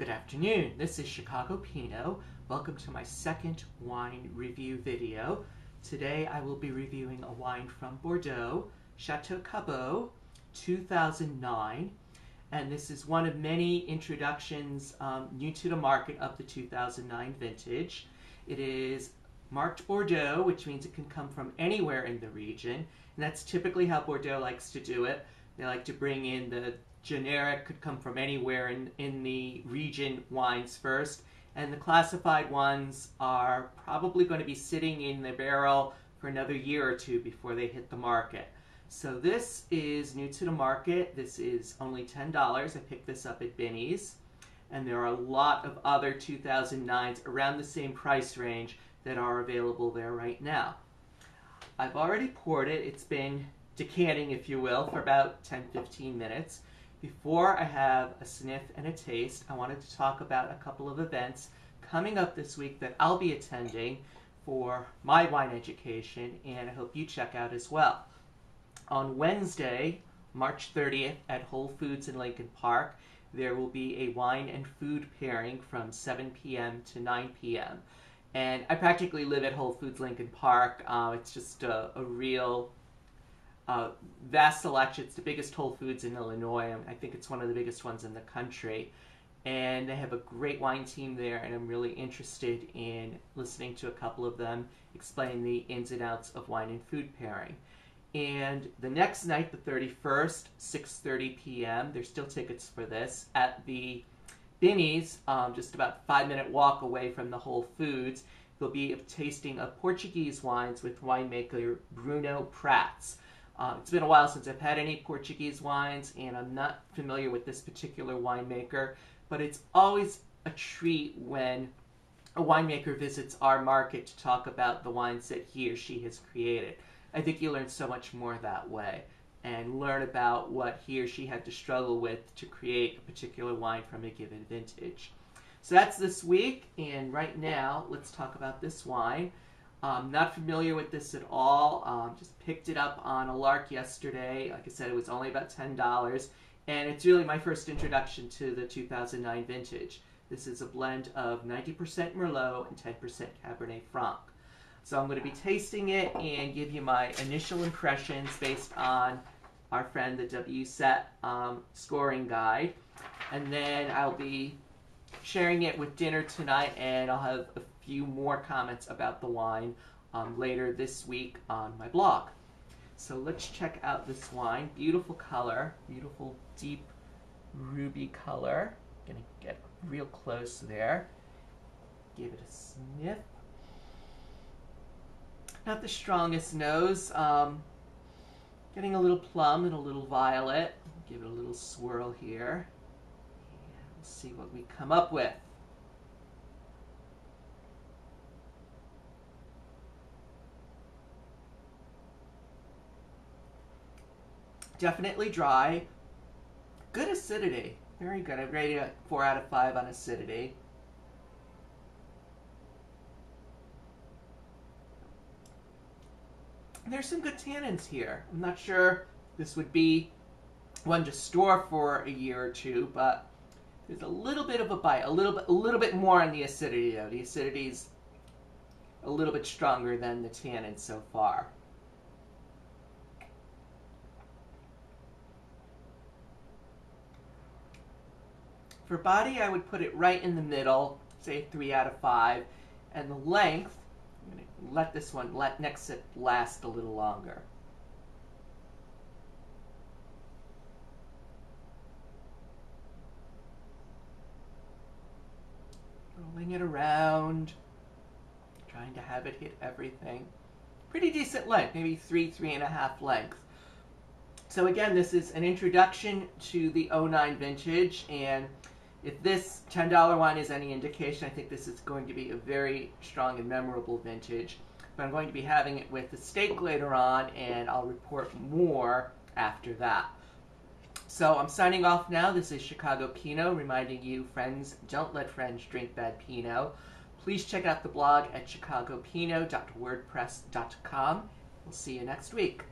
Good afternoon, this is Chicago Pinot. Welcome to my second wine review video. Today I will be reviewing a wine from Bordeaux, Chateau Cabos, 2009. And this is one of many introductions new to the market of the 2009 vintage. It is marked Bordeaux, which means it can come from anywhere in the region. And that's typically how Bordeaux likes to do it. They like to bring in the generic, could come from anywhere in the region wines first, and the classified ones are probably going to be sitting in the barrel for another year or two before they hit the market. So this is new to the market. This is only $10. I picked this up at Binny's, and there are a lot of other 2009s around the same price range that are available there right now. I've already poured it. It's been decanting, if you will, for about 10-15 minutes. Before I have a sniff and a taste, I wanted to talk about a couple of events coming up this week that I'll be attending for my wine education, and I hope you check out as well. On Wednesday, March 30th at Whole Foods in Lincoln Park, there will be a wine and food pairing from 7 p.m. to 9 p.m. And I practically live at Whole Foods Lincoln Park. It's just a real vast selection. It's the biggest Whole Foods in Illinois. I think it's one of the biggest ones in the country. And they have a great wine team there, and I'm really interested in listening to a couple of them explain the ins and outs of wine and food pairing. And the next night, the 31st, 6:30 p.m., there's still tickets for this, at the Binny's, just about a 5-minute walk away from the Whole Foods. There'll be a tasting of Portuguese wines with winemaker Bruno Prats. It's been a while since I've had any Portuguese wines, and I'm not familiar with this particular winemaker, but it's always a treat when a winemaker visits our market to talk about the wines that he or she has created. I think you learn so much more that way, and learn about what he or she had to struggle with to create a particular wine from a given vintage. So that's this week, and right now, let's talk about this wine. Not familiar with this at all. Just picked it up on a lark yesterday. Like I said, it was only about $10, and it's really my first introduction to the 2009 vintage. This is a blend of 90% Merlot and 10% Cabernet Franc. So I'm going to be tasting it and give you my initial impressions based on our friend the WSET scoring guide, and then I'll be sharing it with dinner tonight, and I'll have a few more comments about the wine later this week on my blog. So let's check out this wine. Beautiful color, beautiful deep ruby color. Gonna get real close there. Give it a sniff. Not the strongest nose. Getting a little plum and a little violet. Give it a little swirl here. And we'll see what we come up with. Definitely dry. Good acidity. Very good. I'd rate it 4 out of 5 on acidity. There's some good tannins here. I'm not sure this would be one to store for a year or two, but there's a little bit of a bite, a little bit more on the acidity though. The acidity's a little bit stronger than the tannin so far. For body, I would put it right in the middle, say 3 out of 5, and the length, I'm going to let this one next sip last a little longer. Rolling it around, trying to have it hit everything. Pretty decent length, maybe 3.5 length. So again, this is an introduction to the 09 vintage, and if this $10 wine is any indication, I think this is going to be a very strong and memorable vintage. But I'm going to be having it with the steak later on, and I'll report more after that. So I'm signing off now. This is Chicago Pinot, reminding you, friends, don't let friends drink bad Pinot. Please check out the blog at chicagopinot.wordpress.com. We'll see you next week.